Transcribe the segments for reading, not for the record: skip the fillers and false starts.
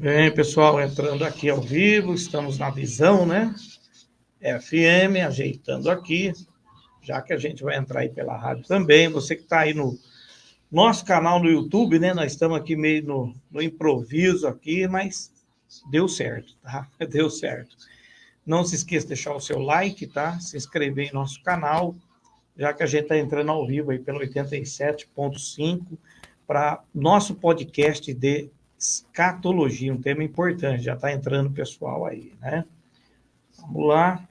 Bem, pessoal, entrando aqui ao vivo, estamos na Visão, né? FM, ajeitando aqui, já que a gente vai entrar aí pela rádio também. Você que está aí no nosso canal no YouTube, né? Nós estamos aqui meio no improviso aqui, mas deu certo, tá? Deu certo. Não se esqueça de deixar o seu like, tá? Se inscrever em nosso canal, já que a gente está entrando ao vivo aí pelo 87.5 para nosso podcast de escatologia, um tema importante, já está entrando o pessoal aí, né? Vamos lá.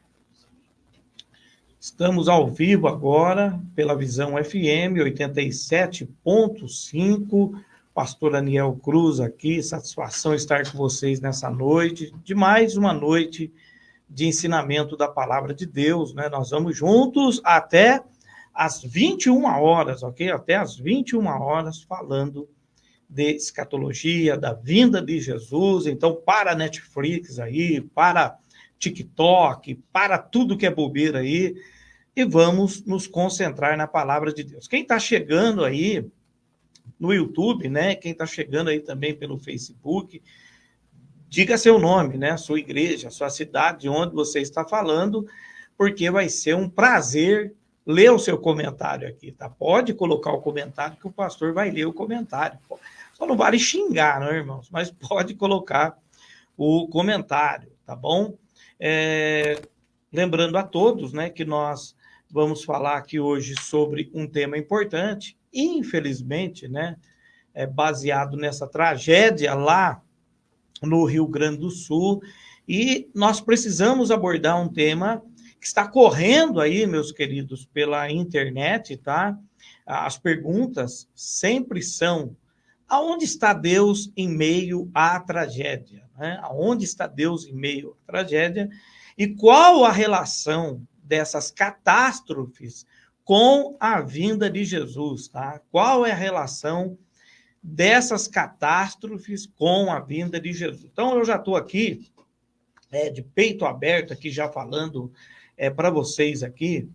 Estamos ao vivo agora pela Visão FM 87.5. Pastor Daniel Cruz aqui, satisfação estar com vocês nessa noite, de mais uma noite de ensinamento da palavra de Deus, né? Nós vamos juntos até às 21 horas, ok? Até às 21 horas falando de escatologia, da vinda de Jesus. Então, para Netflix aí, para TikTok, para tudo que é bobeira aí, e vamos nos concentrar na palavra de Deus. Quem está chegando aí no YouTube, né? Quem está chegando aí também pelo Facebook, diga seu nome, né? Sua igreja, sua cidade, de onde você está falando, porque vai ser um prazer ler o seu comentário aqui, tá? Pode colocar o comentário que o pastor vai ler o comentário. Só não vale xingar, não, irmãos? Mas pode colocar o comentário, tá bom? Lembrando a todos, né, que nós vamos falar aqui hoje sobre um tema importante, infelizmente, né, baseado nessa tragédia lá no Rio Grande do Sul, e nós precisamos abordar um tema que está correndo aí, meus queridos, pela internet, tá? As perguntas sempre são: aonde está Deus em meio à tragédia? Né? Aonde está Deus em meio à tragédia? E qual a relação dessas catástrofes com a vinda de Jesus? Tá? Qual é a relação dessas catástrofes com a vinda de Jesus? Então, eu já estou aqui, de peito aberto, aqui já falando para vocês aqui,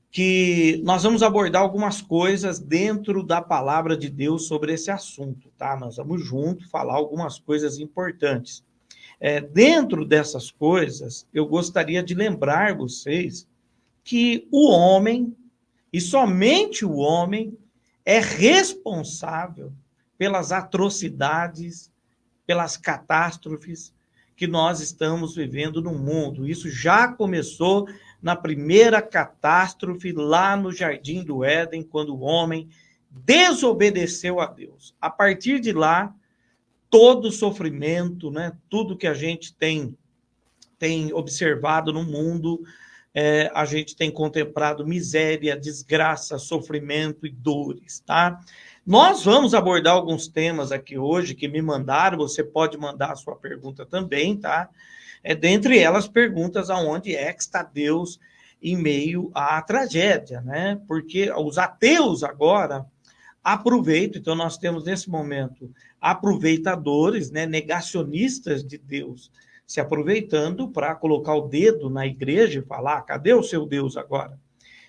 que nós vamos abordar algumas coisas dentro da palavra de Deus sobre esse assunto, tá? Nós vamos junto falar algumas coisas importantes. Dentro dessas coisas, eu gostaria de lembrar vocês que o homem, e somente o homem, é responsável pelas atrocidades, pelas catástrofes que nós estamos vivendo no mundo. Isso já começou na primeira catástrofe lá no Jardim do Éden, quando o homem desobedeceu a Deus. A partir de lá, todo o sofrimento, né, tudo que a gente tem observado no mundo, a gente tem contemplado miséria, desgraça, sofrimento e dores, tá? Nós vamos abordar alguns temas aqui hoje que me mandaram, você pode mandar a sua pergunta também, tá? Dentre elas, perguntas aonde é que está Deus em meio à tragédia, né? Porque os ateus agora aproveitam, então nós temos nesse momento aproveitadores, né, negacionistas de Deus, se aproveitando para colocar o dedo na igreja e falar: cadê o seu Deus agora?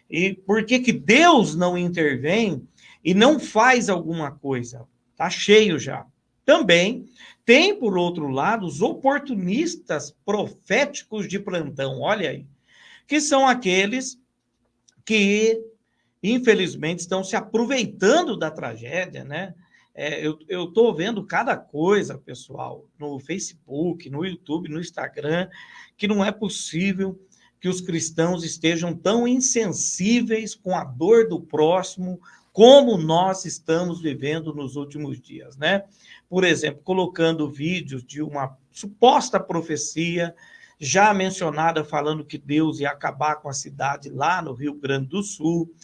E por que Deus não intervém e não faz alguma coisa? Está cheio já. Também tem, por outro lado, os oportunistas proféticos de plantão, olha aí, que são aqueles que, infelizmente, estão se aproveitando da tragédia, né? Eu estou vendo cada coisa, pessoal, no Facebook, no YouTube, no Instagram, que não é possível que os cristãos estejam tão insensíveis com a dor do próximo como nós estamos vivendo nos últimos dias, né? Por exemplo, colocando vídeos de uma suposta profecia já mencionada, falando que Deus ia acabar com a cidade lá no Rio Grande do Sul,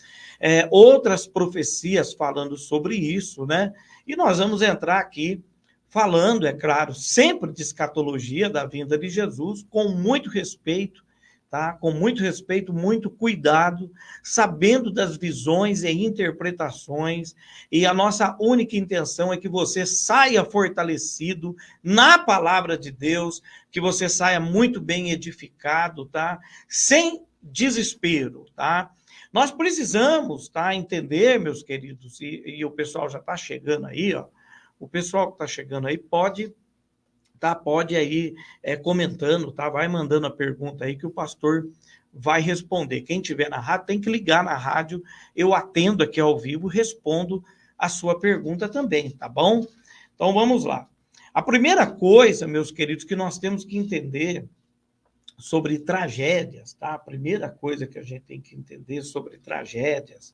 outras profecias falando sobre isso, né? E nós vamos entrar aqui falando, é claro, sempre de escatologia da vinda de Jesus, com muito respeito, tá? Com muito respeito, muito cuidado, sabendo das visões e interpretações, e a nossa única intenção é que você saia fortalecido na palavra de Deus, que você saia muito bem edificado, tá? Sem desespero, tá? Nós precisamos, tá, entender, meus queridos, e o pessoal já está chegando aí, ó, o pessoal que está chegando aí pode tá? Pode aí comentando, tá? Vai mandando a pergunta aí que o pastor vai responder. Quem tiver na rádio tem que ligar na rádio, eu atendo aqui ao vivo, respondo a sua pergunta também, tá bom? Então vamos lá. A primeira coisa, meus queridos, que nós temos que entender sobre tragédias, tá? A primeira coisa que a gente tem que entender sobre tragédias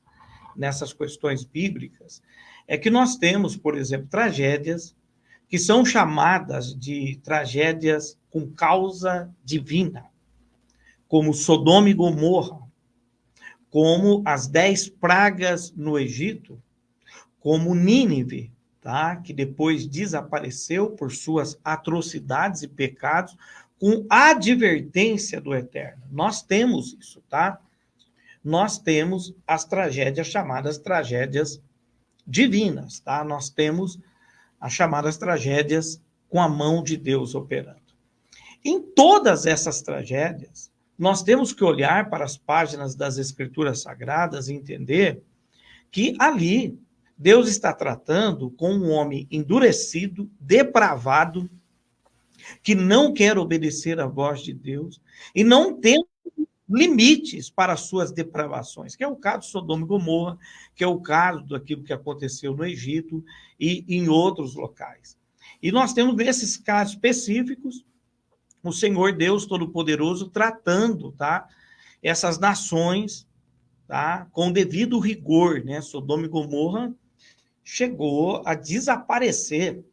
nessas questões bíblicas é que nós temos, por exemplo, tragédias que são chamadas de tragédias com causa divina, como Sodoma e Gomorra, como as 10 pragas no Egito, como Nínive, tá? Que depois desapareceu por suas atrocidades e pecados, com advertência do Eterno. Nós temos isso, tá? Nós temos as tragédias chamadas tragédias divinas, tá? Nós temos as chamadas tragédias com a mão de Deus operando. Em todas essas tragédias, nós temos que olhar para as páginas das Escrituras Sagradas e entender que ali Deus está tratando com um homem endurecido, depravado, que não quer obedecer à voz de Deus e não tem limites para as suas depravações, que é o caso de Sodoma e Gomorra, que é o caso daquilo que aconteceu no Egito e em outros locais. E nós temos nesses casos específicos o Senhor Deus Todo-Poderoso tratando, tá, essas nações, tá, com devido rigor, né? Sodoma e Gomorra chegou a desaparecer.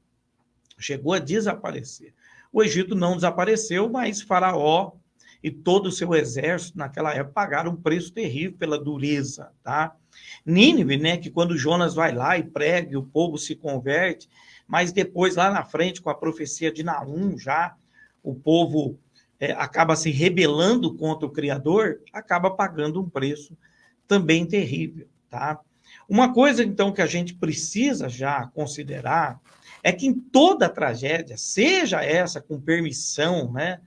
O Egito não desapareceu, mas Faraó e todo o seu exército naquela época pagaram um preço terrível pela dureza, tá? Nínive, né, que quando Jonas vai lá e prega, o povo se converte, mas depois lá na frente com a profecia de Naum já o povo acaba se rebelando contra o Criador, acaba pagando um preço também terrível, tá? Uma coisa, então, que a gente precisa já considerar é que em toda tragédia, seja essa com permissão, né,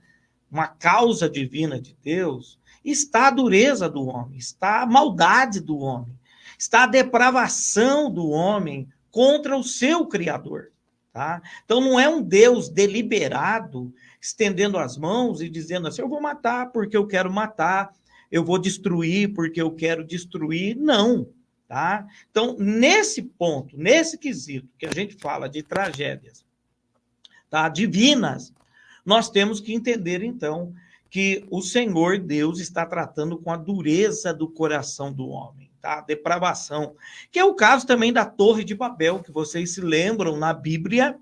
uma causa divina de Deus, está a dureza do homem, está a maldade do homem, está a depravação do homem contra o seu Criador, tá? Então não é um Deus deliberado, estendendo as mãos e dizendo assim, eu vou matar porque eu quero matar, eu vou destruir porque eu quero destruir, não, tá? Então, nesse ponto, nesse quesito que a gente fala de tragédias, tá, divinas, nós temos que entender, então, que o Senhor Deus está tratando com a dureza do coração do homem, tá? A depravação, que é o caso também da Torre de Babel, que vocês se lembram na Bíblia,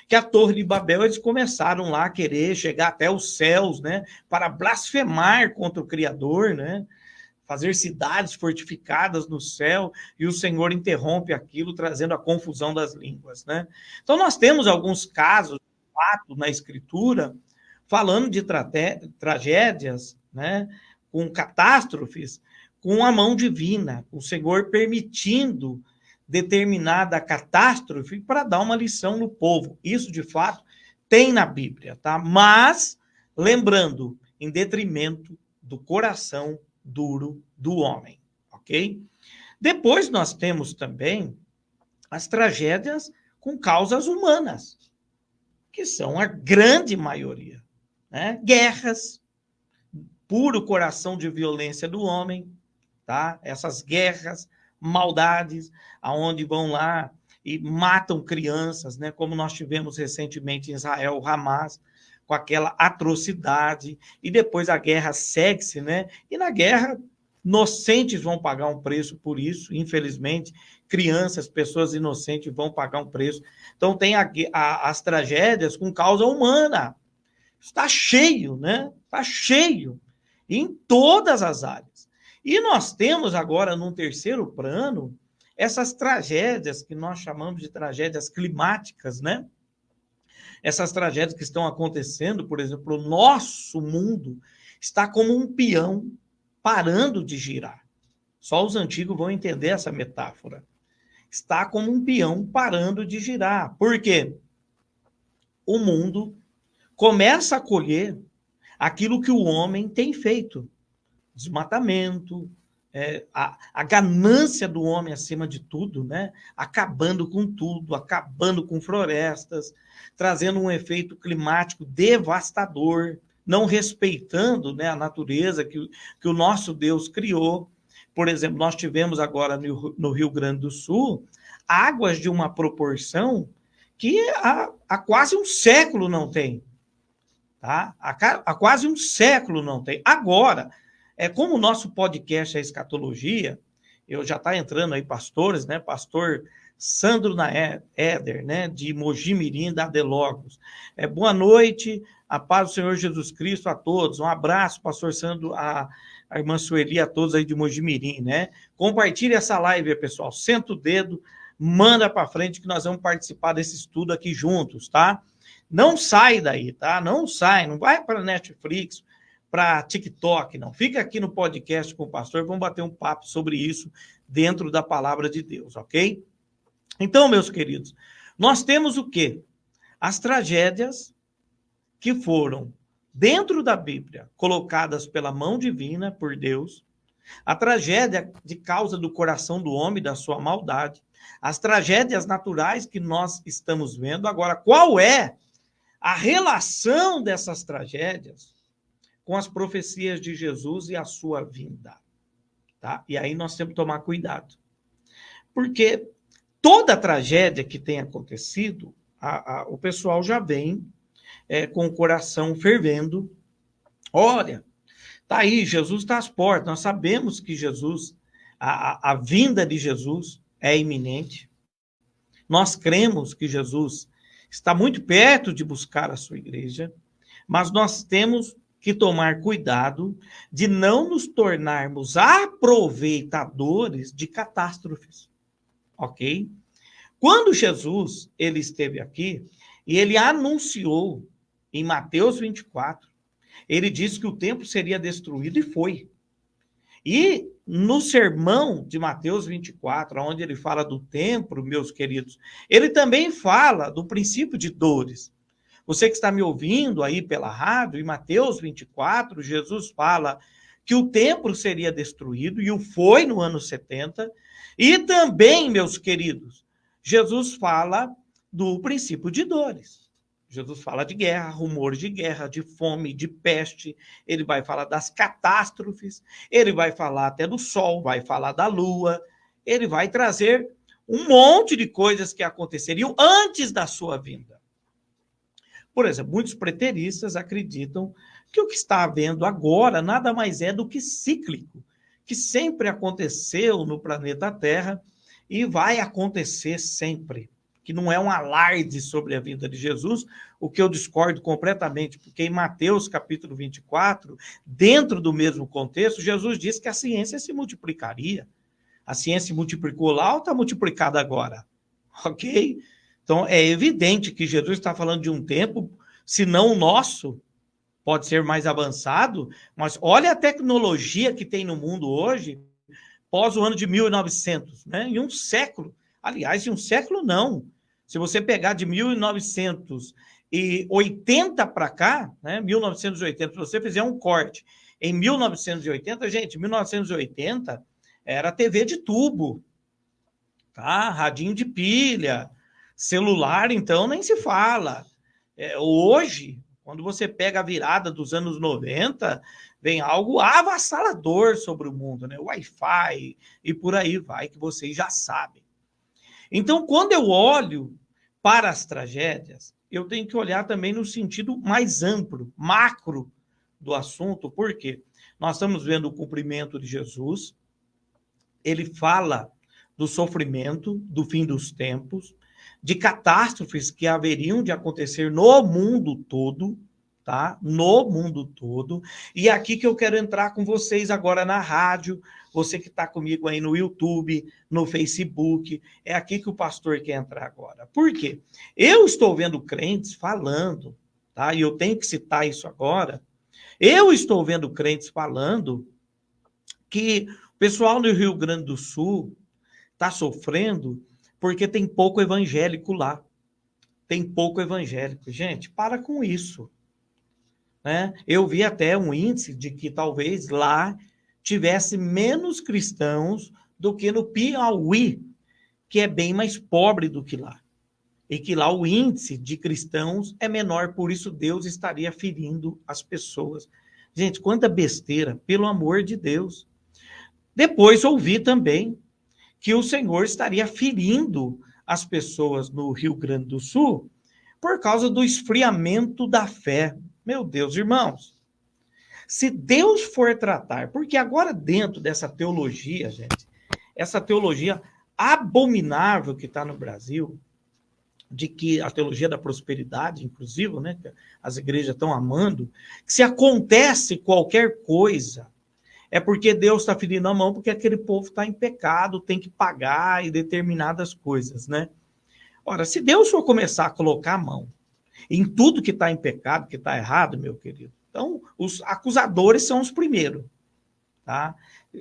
que a Torre de Babel, eles começaram lá a querer chegar até os céus, né? Para blasfemar contra o Criador, né? Fazer cidades fortificadas no céu, e o Senhor interrompe aquilo, trazendo a confusão das línguas, né? Então, nós temos alguns casos, fato na Escritura, falando de tragédias, né, com catástrofes, com a mão divina, o Senhor permitindo determinada catástrofe para dar uma lição no povo. Isso, de fato, tem na Bíblia, tá? Mas, lembrando, em detrimento do coração duro do homem, ok? Depois nós temos também as tragédias com causas humanas, que são a grande maioria, né? Guerras, puro coração de violência do homem, tá? Essas guerras, maldades, aonde vão lá e matam crianças, né? Como nós tivemos recentemente em Israel, o Hamas, com aquela atrocidade, e depois a guerra segue-se, né? E na guerra, inocentes vão pagar um preço por isso, infelizmente, crianças, pessoas inocentes vão pagar um preço. Então tem as tragédias com causa humana. Está cheio, né? Está cheio em todas as áreas. E nós temos agora, num terceiro plano, essas tragédias que nós chamamos de tragédias climáticas, né? Essas tragédias que estão acontecendo, por exemplo, o nosso mundo está como um peão parando de girar. Só os antigos vão entender essa metáfora. Está como um peão parando de girar. Por quê? O mundo começa a colher aquilo que o homem tem feito. Desmatamento, a ganância do homem acima de tudo, né? Acabando com tudo, acabando com florestas, trazendo um efeito climático devastador, não respeitando, né, a natureza que o nosso Deus criou. Por exemplo, nós tivemos agora no Rio Grande do Sul águas de uma proporção que há quase um século não tem. Tá? Há quase um século não tem. Agora, como o nosso podcast é escatologia, eu já está entrando aí pastores, né? Pastor Sandro Éder, né? De Mojimirim, da Adelogos. Boa noite, a paz do Senhor Jesus Cristo a todos. Um abraço, pastor Sandro, a irmã Sueli, a todos aí de Mojimirim, né? Compartilhe essa live, pessoal. Senta o dedo, manda para frente que nós vamos participar desse estudo aqui juntos, tá? Não sai daí, tá? Não sai, não vai para Netflix, para TikTok, não. Fica aqui no podcast com o pastor, vamos bater um papo sobre isso dentro da palavra de Deus, ok? Então, meus queridos, nós temos o quê? As tragédias que foram, dentro da Bíblia, colocadas pela mão divina, por Deus, a tragédia de causa do coração do homem, da sua maldade, as tragédias naturais que nós estamos vendo. Agora, qual é a relação dessas tragédias com as profecias de Jesus e a sua vinda, tá? E aí nós temos que tomar cuidado, porque toda tragédia que tem acontecido, o pessoal já vem com o coração fervendo. Olha, tá aí, Jesus está às portas, nós sabemos que Jesus, a vinda de Jesus é iminente, nós cremos que Jesus está muito perto de buscar a sua igreja, mas nós temos que tomar cuidado de não nos tornarmos aproveitadores de catástrofes, ok? Quando Jesus ele esteve aqui e ele anunciou em Mateus 24, ele disse que o templo seria destruído e foi. E no sermão de Mateus 24, onde ele fala do templo, meus queridos, ele também fala do princípio de dores. Você que está me ouvindo aí pela rádio, em Mateus 24, Jesus fala que o templo seria destruído, e o foi no ano 70. E também, meus queridos, Jesus fala do princípio de dores. Jesus fala de guerra, rumores de guerra, de fome, de peste. Ele vai falar das catástrofes, ele vai falar até do sol, vai falar da lua. Ele vai trazer um monte de coisas que aconteceriam antes da sua vinda. Por exemplo, muitos preteristas acreditam que o que está havendo agora nada mais é do que cíclico, que sempre aconteceu no planeta Terra e vai acontecer sempre, que não é um alarde sobre a vinda de Jesus, o que eu discordo completamente, porque em Mateus capítulo 24, dentro do mesmo contexto, Jesus disse que a ciência se multiplicaria. A ciência se multiplicou lá ou está multiplicada agora? Ok? Então, é evidente que Jesus está falando de um tempo, se não o nosso, pode ser mais avançado, mas olha a tecnologia que tem no mundo hoje, pós o ano de 1900, né? Em um século. Aliás, em um século não. Se você pegar de 1980 para cá, né? 1980, se você fizer um corte em 1980, gente, 1980 era TV de tubo, tá? Radinho de pilha, celular, então, nem se fala. Hoje, quando você pega a virada dos anos 90, vem algo avassalador sobre o mundo, né? Wi-Fi e por aí vai, que vocês já sabem. Então, quando eu olho para as tragédias, eu tenho que olhar também no sentido mais amplo, macro do assunto, porque nós estamos vendo o cumprimento de Jesus, ele fala do sofrimento, do fim dos tempos, de catástrofes que haveriam de acontecer no mundo todo, tá? No mundo todo. E é aqui que eu quero entrar com vocês agora na rádio, você que está comigo aí no YouTube, no Facebook, é aqui que o pastor quer entrar agora. Por quê? Eu estou vendo crentes falando, tá? E eu tenho que citar isso agora. Eu estou vendo crentes falando que o pessoal no Rio Grande do Sul está sofrendo porque tem pouco evangélico lá. Tem pouco evangélico. Gente, para com isso. Né? Eu vi até um índice de que talvez lá tivesse menos cristãos do que no Piauí, que é bem mais pobre do que lá. E que lá o índice de cristãos é menor, por isso Deus estaria ferindo as pessoas. Gente, quanta besteira, pelo amor de Deus. Depois ouvi também que o Senhor estaria ferindo as pessoas no Rio Grande do Sul por causa do esfriamento da fé. Meu Deus, irmãos, se Deus for tratar, porque agora dentro dessa teologia, gente, essa teologia abominável que está no Brasil, de que a teologia da prosperidade, inclusive, né, que as igrejas estão amando, que se acontece qualquer coisa, é porque Deus está ferindo a mão, porque aquele povo está em pecado, tem que pagar e determinadas coisas, né? Ora, se Deus for começar a colocar a mão em tudo que está em pecado, que está errado, meu querido, então os acusadores são os primeiros, tá?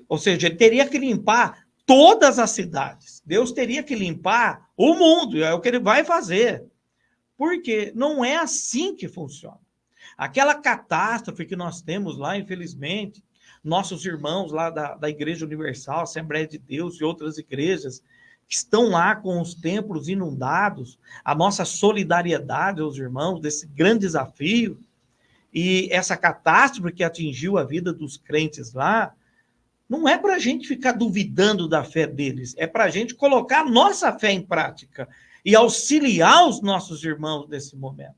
Ou seja, ele teria que limpar todas as cidades. Deus teria que limpar o mundo, é o que ele vai fazer. Porque não é assim que funciona. Aquela catástrofe que nós temos lá, infelizmente, nossos irmãos lá da Igreja Universal, Assembleia de Deus e outras igrejas, que estão lá com os templos inundados, a nossa solidariedade aos irmãos desse grande desafio, e essa catástrofe que atingiu a vida dos crentes lá, não é para a gente ficar duvidando da fé deles, é para a gente colocar a nossa fé em prática e auxiliar os nossos irmãos nesse momento.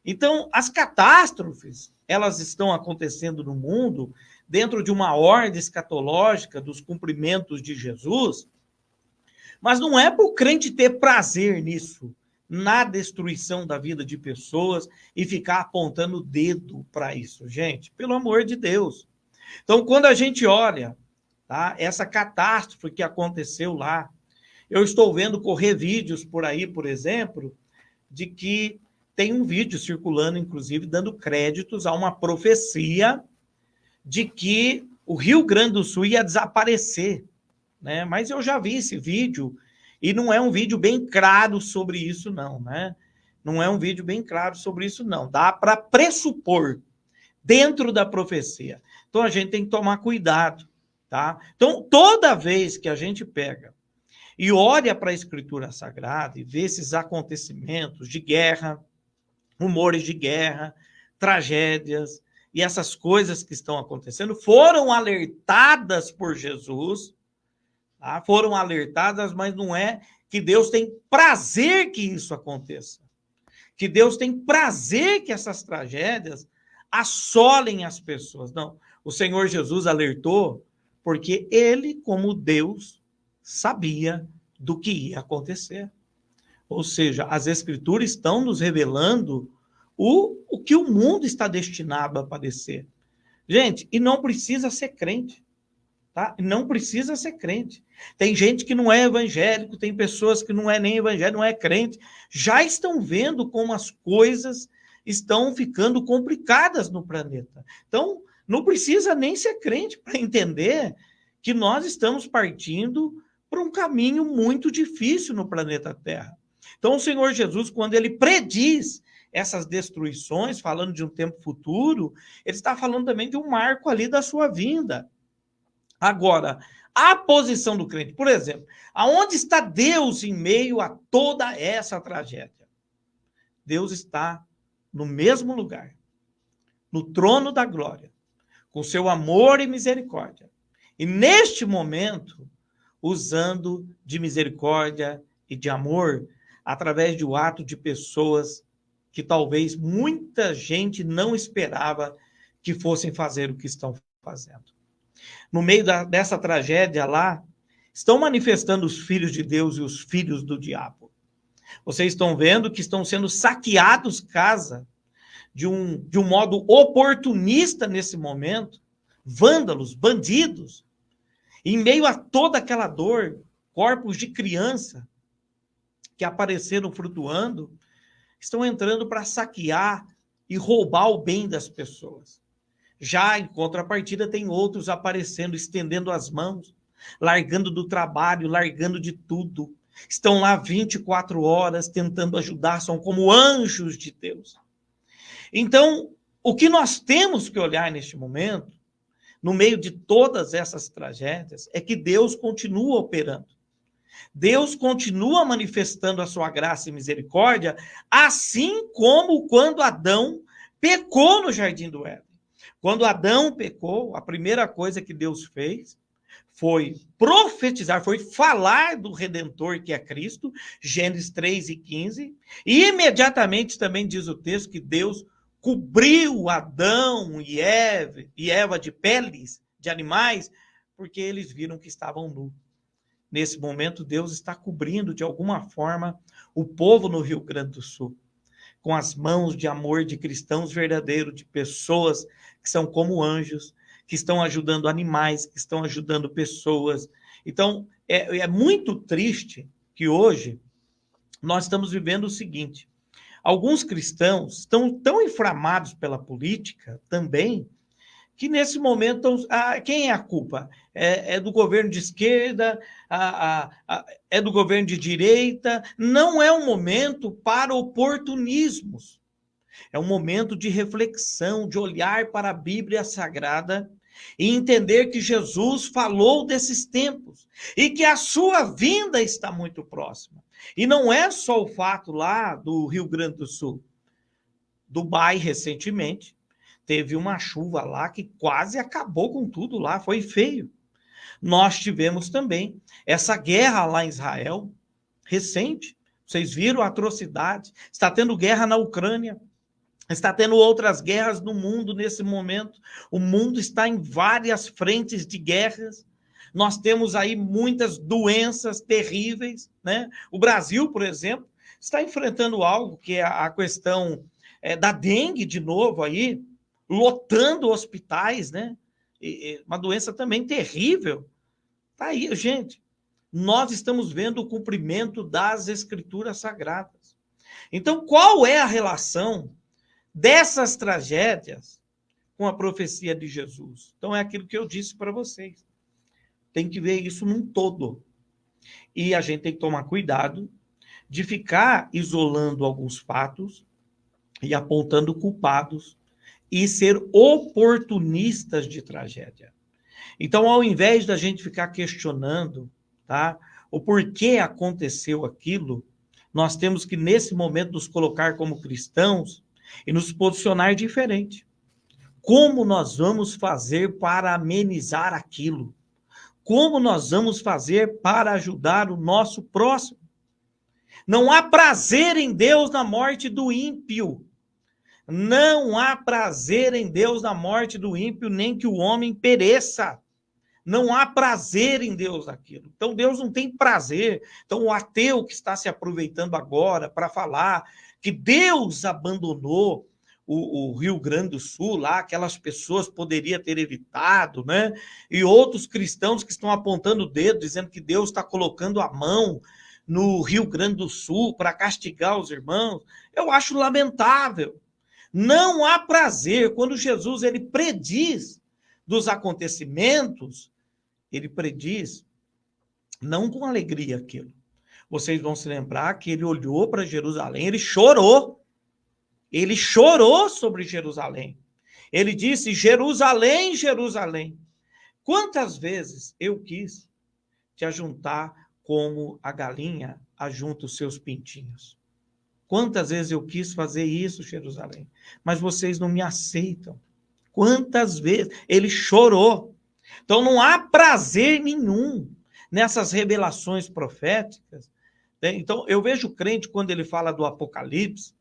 Então, as catástrofes, elas estão acontecendo no mundo dentro de uma ordem escatológica dos cumprimentos de Jesus, mas não é para o crente ter prazer nisso, na destruição da vida de pessoas e ficar apontando o dedo para isso, gente, pelo amor de Deus. Então, quando a gente olha, tá, essa catástrofe que aconteceu lá, eu estou vendo correr vídeos por aí, por exemplo, de que tem um vídeo circulando, inclusive, dando créditos a uma profecia de que o Rio Grande do Sul ia desaparecer, né? Mas eu já vi esse vídeo e não é um vídeo bem claro sobre isso, não, né? Não é um vídeo bem claro sobre isso, não. Dá para pressupor dentro da profecia. Então, a gente tem que tomar cuidado, tá? Então, toda vez que a gente pega e olha para a Escritura Sagrada e vê esses acontecimentos de guerra, rumores de guerra, tragédias e essas coisas que estão acontecendo, foram alertadas por Jesus, tá? Foram alertadas, mas não é que Deus tem prazer que isso aconteça. Que Deus tem prazer que essas tragédias assolem as pessoas. Não, o Senhor Jesus alertou porque ele, como Deus, sabia do que ia acontecer. Ou seja, as Escrituras estão nos revelando o que o mundo está destinado a padecer. Gente, e não precisa ser crente, tá? Não precisa ser crente. Tem gente que não é evangélico, tem pessoas que não é nem evangélico, não é crente, já estão vendo como as coisas estão ficando complicadas no planeta. Então, não precisa nem ser crente para entender que nós estamos partindo para um caminho muito difícil no planeta Terra. Então, o Senhor Jesus, quando ele prediz essas destruições, falando de um tempo futuro, ele está falando também de um marco ali da sua vinda. Agora, a posição do crente, por exemplo, aonde está Deus em meio a toda essa tragédia? Deus está no mesmo lugar, no trono da glória, com seu amor e misericórdia. E neste momento, usando de misericórdia e de amor, através do ato de pessoas que talvez muita gente não esperava que fossem fazer o que estão fazendo. No meio dessa tragédia lá, estão manifestando os filhos de Deus e os filhos do diabo. Vocês estão vendo que estão sendo saqueados casa de um modo oportunista nesse momento, vândalos, bandidos, em meio a toda aquela dor, corpos de criança que apareceram flutuando, estão entrando para saquear e roubar o bem das pessoas. Já em contrapartida, tem outros aparecendo, estendendo as mãos, largando do trabalho, largando de tudo. Estão lá 24 horas tentando ajudar, são como anjos de Deus. Então, o que nós temos que olhar neste momento no meio de todas essas tragédias, é que Deus continua operando. Deus continua manifestando a sua graça e misericórdia, assim como quando Adão pecou no Jardim do Éden. Quando Adão pecou, a primeira coisa que Deus fez foi profetizar, foi falar do Redentor que é Cristo, Gênesis 3:15, e imediatamente também diz o texto que Deus cobriu Adão e Eva de peles de animais, porque eles viram que estavam nus. Nesse momento, Deus está cobrindo, de alguma forma, o povo no Rio Grande do Sul, com as mãos de amor de cristãos verdadeiros, de pessoas que são como anjos, que estão ajudando animais, que estão ajudando pessoas. Então, é muito triste que hoje nós estamos vivendo o seguinte: alguns cristãos estão tão inflamados pela política também, que nesse momento, quem é a culpa? É do governo de esquerda, é do governo de direita. Não é um momento para oportunismos. É um momento de reflexão, de olhar para a Bíblia Sagrada e entender que Jesus falou desses tempos e que a sua vinda está muito próxima. E não é só o fato lá do Rio Grande do Sul. Dubai, recentemente, teve uma chuva lá que quase acabou com tudo lá, foi feio. Nós tivemos também essa guerra lá em Israel, recente. Vocês viram a atrocidade. Está tendo guerra na Ucrânia. Está tendo outras guerras no mundo nesse momento. O mundo está em várias frentes de guerras. Nós temos aí muitas doenças terríveis, né? O Brasil, por exemplo, está enfrentando algo que é a questão da dengue de novo aí, lotando hospitais, né? Uma doença também terrível. Tá aí, gente. Nós estamos vendo o cumprimento das Escrituras Sagradas. Então, qual é a relação dessas tragédias com a profecia de Jesus? Então, é aquilo que eu disse para vocês. Tem que ver isso num todo. E a gente tem que tomar cuidado de ficar isolando alguns fatos e apontando culpados e ser oportunistas de tragédia. Então, ao invés da gente ficar questionando, tá, o porquê aconteceu aquilo, nós temos que, nesse momento, nos colocar como cristãos e nos posicionar diferente. Como nós vamos fazer para amenizar aquilo? Como nós vamos fazer para ajudar o nosso próximo? Não há prazer em Deus na morte do ímpio. Não há prazer em Deus na morte do ímpio, nem que o homem pereça. Não há prazer em Deus naquilo. Então, Deus não tem prazer. Então, o ateu que está se aproveitando agora para falar que Deus abandonou o Rio Grande do Sul, lá, aquelas pessoas poderia ter evitado, né? E outros cristãos que estão apontando o dedo, dizendo que Deus está colocando a mão no Rio Grande do Sul para castigar os irmãos. Eu acho lamentável. Não há prazer. Quando Jesus ele prediz dos acontecimentos, ele prediz não com alegria aquilo. Vocês vão se lembrar que ele olhou para Jerusalém, ele chorou. Ele chorou sobre Jerusalém. Ele disse: Jerusalém, Jerusalém, quantas vezes eu quis te ajuntar como a galinha ajunta os seus pintinhos. Quantas vezes eu quis fazer isso, Jerusalém, mas vocês não me aceitam. Quantas vezes ele chorou. Então não há prazer nenhum nessas revelações proféticas. Então eu vejo o crente quando ele fala do Apocalipse,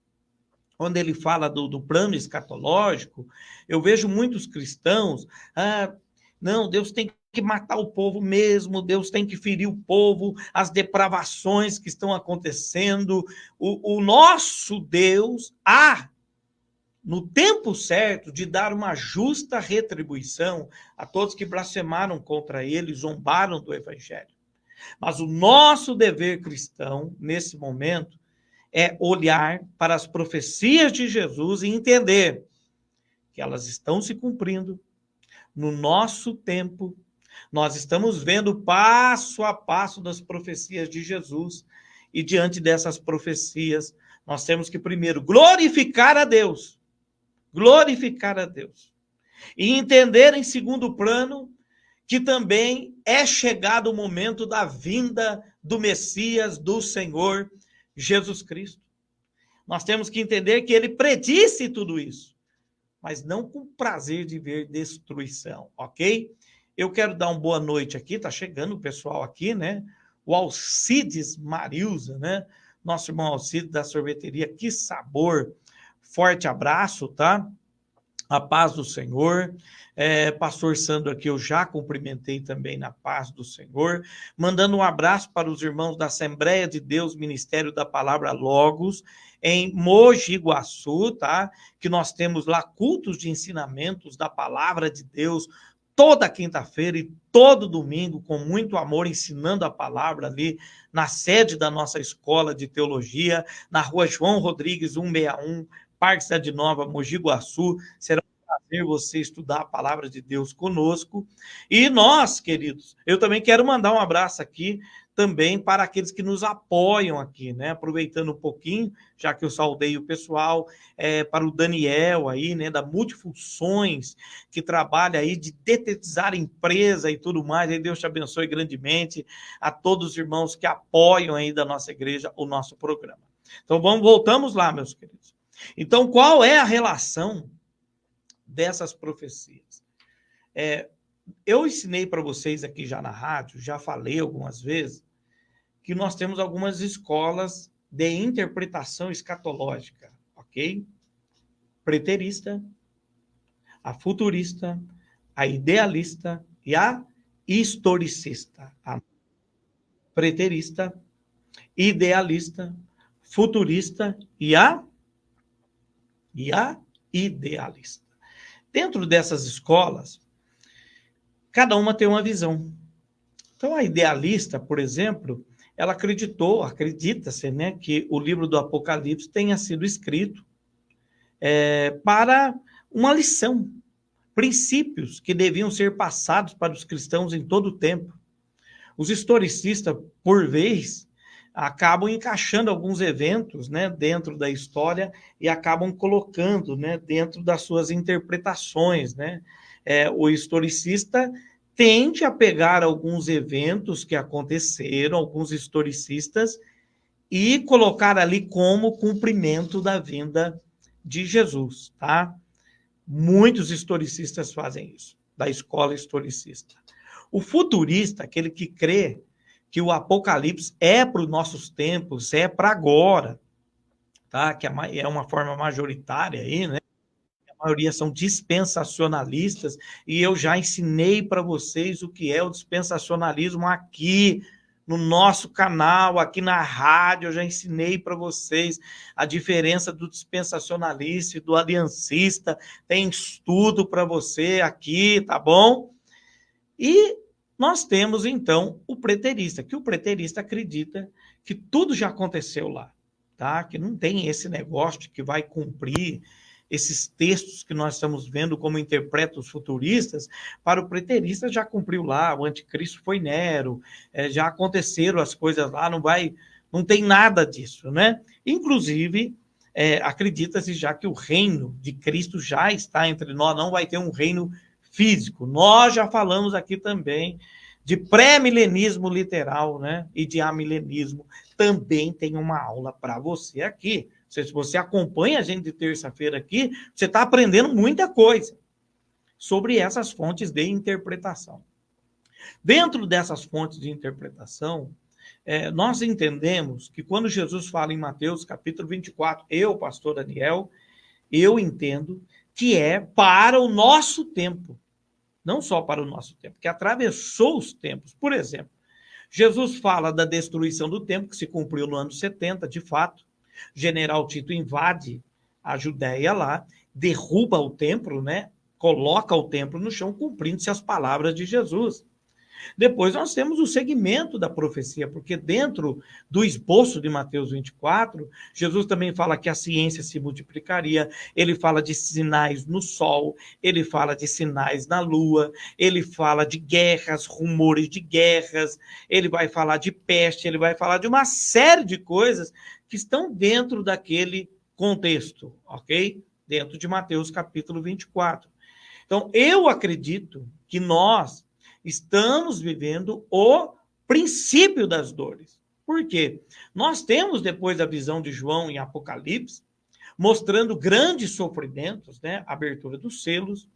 quando ele fala do plano escatológico, eu vejo muitos cristãos, não, Deus tem que matar o povo mesmo, Deus tem que ferir o povo, as depravações que estão acontecendo. O nosso Deus no tempo certo, de dar uma justa retribuição a todos que blasfemaram contra ele, zombaram do evangelho. Mas o nosso dever cristão, nesse momento, é olhar para as profecias de Jesus e entender que elas estão se cumprindo no nosso tempo. Nós estamos vendo passo a passo das profecias de Jesus e diante dessas profecias nós temos que primeiro glorificar a Deus E entender, em segundo plano, que também é chegado o momento da vinda do Messias, do Senhor Jesus Cristo. Nós temos que entender que ele predisse tudo isso, mas não com prazer de ver destruição, ok? Eu quero dar uma boa noite aqui, tá chegando o pessoal aqui, né? O Alcides Marilza, né? Nosso irmão Alcides da sorveteria, que sabor! Forte abraço, tá? A paz do Senhor. Pastor Sandro aqui, eu já cumprimentei também na paz do Senhor. Mandando um abraço para os irmãos da Assembleia de Deus, Ministério da Palavra Logos, em Mogi Guaçu, tá? Que nós temos lá cultos de ensinamentos da Palavra de Deus, toda quinta-feira e todo domingo, com muito amor, ensinando a palavra ali na sede da nossa escola de teologia, na rua João Rodrigues, 161, Parque Cidade Nova, Mogi Guaçu. Será um prazer você estudar a palavra de Deus conosco. E nós, queridos, eu também quero mandar um abraço aqui também para aqueles que nos apoiam aqui, né? Aproveitando um pouquinho, já que eu saudei o pessoal, para o Daniel aí, né? Da Multifunções, que trabalha aí de detetizar empresa e tudo mais. Aí Deus te abençoe grandemente. A todos os irmãos que apoiam aí da nossa igreja o nosso programa. Então voltamos lá, meus queridos. Então, qual é a relação dessas profecias? Eu ensinei para vocês aqui já na rádio, já falei algumas vezes, que nós temos algumas escolas de interpretação escatológica, ok? Preterista, a futurista, a idealista e a historicista. A preterista, idealista, futurista e a idealista. Dentro dessas escolas, cada uma tem uma visão. Então, a idealista, por exemplo, ela acredita-se, né, que o livro do Apocalipse tenha sido escrito para uma lição, princípios que deviam ser passados para os cristãos em todo o tempo. Os historicistas, por vez, acabam encaixando alguns eventos, né, dentro da história e acabam colocando, né, dentro das suas interpretações, né? O historicista tende a pegar alguns eventos que aconteceram, alguns historicistas, e colocar ali como cumprimento da vinda de Jesus, tá? Muitos historicistas fazem isso, da escola historicista. O futurista, aquele que crê que o Apocalipse é para os nossos tempos, é para agora, tá? Que é uma forma majoritária aí, né? A maioria são dispensacionalistas, e eu já ensinei para vocês o que é o dispensacionalismo aqui no nosso canal, aqui na rádio. Eu já ensinei para vocês a diferença do dispensacionalista e do aliancista. Tem estudo para você aqui, tá bom? E nós temos, então, o preterista, que o preterista acredita que tudo já aconteceu lá, tá? Que não tem esse negócio de que vai cumprir esses textos que nós estamos vendo como interpretam os futuristas. Para o preterista já cumpriu lá, o anticristo foi Nero, já aconteceram as coisas lá, não tem nada disso, né? Inclusive, acredita-se já que o reino de Cristo já está entre nós, não vai ter um reino físico. Nós já falamos aqui também de pré-milenismo literal, né? E de amilenismo. Também tem uma aula para você aqui. Se você acompanha a gente de terça-feira aqui, você está aprendendo muita coisa sobre essas fontes de interpretação. Dentro dessas fontes de interpretação, nós entendemos que quando Jesus fala em Mateus capítulo 24, pastor Daniel, eu entendo que é para o nosso tempo. Não só para o nosso tempo, que atravessou os tempos. Por exemplo, Jesus fala da destruição do templo, que se cumpriu no ano 70, de fato. General Tito invade a Judéia lá, derruba o templo, né? Coloca o templo no chão, cumprindo-se as palavras de Jesus. Depois nós temos o segmento da profecia, porque dentro do esboço de Mateus 24, Jesus também fala que a ciência se multiplicaria, ele fala de sinais no sol, ele fala de sinais na lua, ele fala de guerras, rumores de guerras, ele vai falar de peste, ele vai falar de uma série de coisas que estão dentro daquele contexto, ok? Dentro de Mateus capítulo 24. Então, eu acredito que nós estamos vivendo o princípio das dores. Por quê? Nós temos, depois da visão de João em Apocalipse, mostrando grandes sofrimentos, né? Abertura dos selos,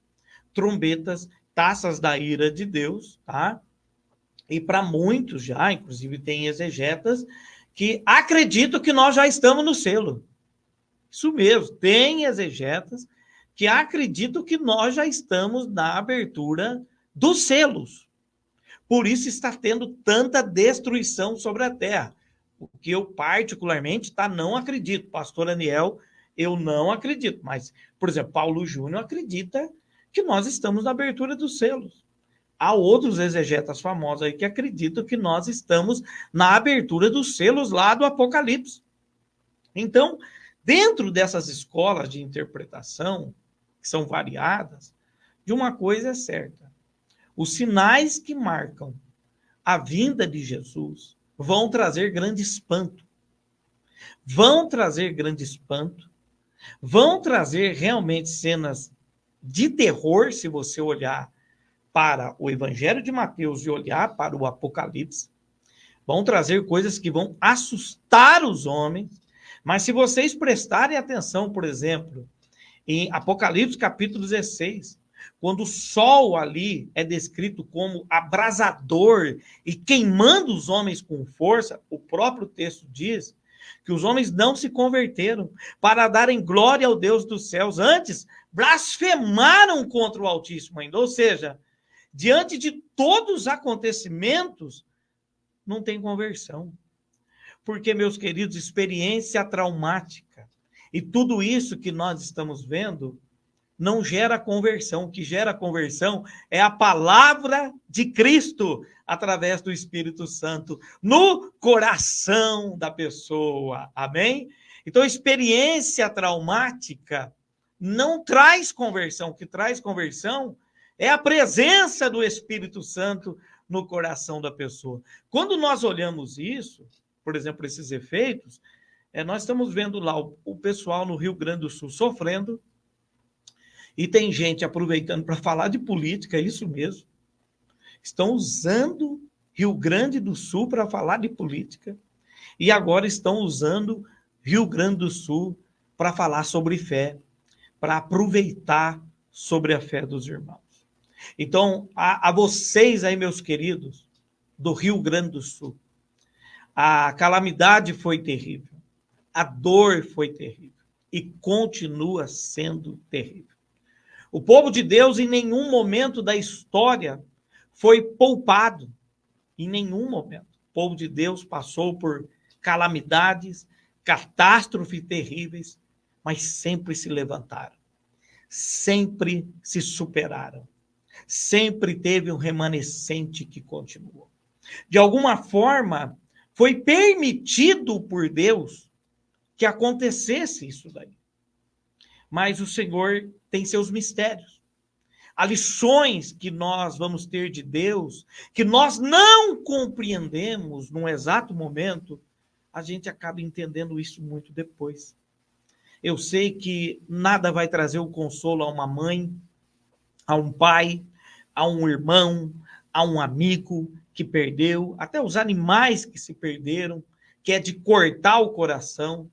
trombetas, taças da ira de Deus, tá? E para muitos já, inclusive tem exegetas, que acreditam que nós já estamos no selo. Isso mesmo, tem exegetas que acreditam que nós já estamos na abertura dos selos. Por isso está tendo tanta destruição sobre a terra. O que eu particularmente não acredito. Pastor Aniel, eu não acredito. Mas, por exemplo, Paulo Júnior acredita que nós estamos na abertura dos selos. Há outros exegetas famosos aí que acreditam que nós estamos na abertura dos selos lá do Apocalipse. Então, dentro dessas escolas de interpretação, que são variadas, de uma coisa é certa. Os sinais que marcam a vinda de Jesus vão trazer grande espanto. Vão trazer grande espanto. Vão trazer realmente cenas de terror, se você olhar para o Evangelho de Mateus e olhar para o Apocalipse. Vão trazer coisas que vão assustar os homens. Mas se vocês prestarem atenção, por exemplo, em Apocalipse capítulo 16, quando o sol ali é descrito como abrasador e queimando os homens com força, o próprio texto diz que os homens não se converteram para darem glória ao Deus dos céus, antes blasfemaram contra o Altíssimo ainda. Ou seja, diante de todos os acontecimentos, não tem conversão. Porque, meus queridos, experiência traumática e tudo isso que nós estamos vendo não gera conversão. O que gera conversão é a palavra de Cristo através do Espírito Santo no coração da pessoa. Amém? Então, experiência traumática não traz conversão. O que traz conversão é a presença do Espírito Santo no coração da pessoa. Quando nós olhamos isso, por exemplo, esses efeitos, nós estamos vendo lá o pessoal no Rio Grande do Sul sofrendo, e tem gente aproveitando para falar de política, é isso mesmo. Estão usando Rio Grande do Sul para falar de política, e agora estão usando Rio Grande do Sul para falar sobre fé, para aproveitar sobre a fé dos irmãos. Então, a vocês aí, meus queridos, do Rio Grande do Sul, a calamidade foi terrível, a dor foi terrível e continua sendo terrível. O povo de Deus em nenhum momento da história foi poupado, em nenhum momento. O povo de Deus passou por calamidades, catástrofes terríveis, mas sempre se levantaram, sempre se superaram, sempre teve um remanescente que continuou. De alguma forma, foi permitido por Deus que acontecesse isso daí. Mas o Senhor tem seus mistérios. Há lições que nós vamos ter de Deus, que nós não compreendemos num exato momento, a gente acaba entendendo isso muito depois. Eu sei que nada vai trazer o consolo a uma mãe, a um pai, a um irmão, a um amigo que perdeu, até os animais que se perderam, que é de cortar o coração.